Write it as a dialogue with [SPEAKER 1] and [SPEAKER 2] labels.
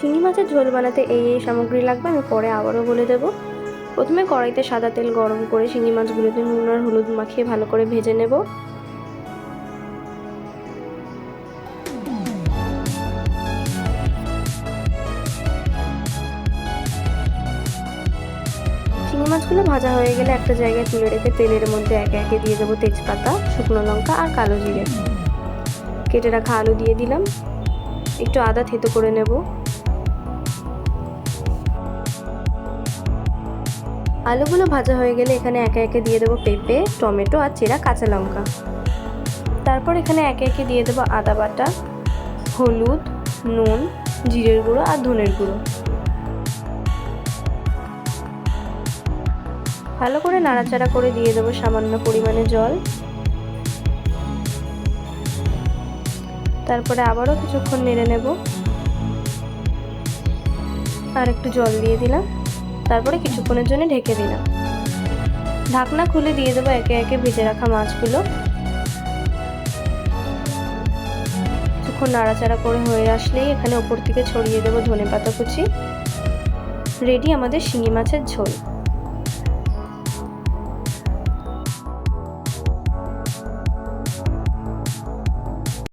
[SPEAKER 1] শিঙি মাছের ঝোল বানাতে এই সামগ্রী লাগবে, আমি পরে আবারও বলে দেব। প্রথমে কড়াইতে সাদা তেল গরম করে শিঙি মাছগুলোতে নুন আর হলুদ মাখিয়ে ভালো করে ভেজে নেব। শিঙি মাছগুলো ভাজা হয়ে গেলে একটা জায়গায় তুলে রেখে তেলের মধ্যে একে একে দিয়ে দেবো তেজপাতা, শুকনো লঙ্কা আর কালো জিরে। কেটে রাখা আলু দিয়ে দিলাম, একটু আদা থেতো করে নেব। আলুগুলো ভাজা হয়ে গেলে এখানে একে একে দিয়ে দেবো পেঁপে, টমেটো আর চেরা কাঁচা লঙ্কা। তারপর এখানে একে একে দিয়ে দেবো আদা বাটা, হলুদ, নুন, জিরের গুঁড়ো আর ধনের গুঁড়ো। ভালো করে নাড়াচাড়া করে দিয়ে দেবো সামান্য পরিমাণে জল। তারপরে আবারও কিছুক্ষণ নেড়ে নেব, আর একটু জল দিয়ে দিলাম। তারপরে কিছুক্ষণের জন্য ঢেকে দিলাম। ঢাকনা খুলে দিয়ে দেবো একে একে ভেজে রাখা মাছগুলো। কিছুক্ষণ নাড়াচাড়া করে হয়ে আসলেই এখানে ওপর থেকে ছড়িয়ে দেবো ধনেপাতা কুচি। রেডি আমাদের শিঙি মাছের ঝোল।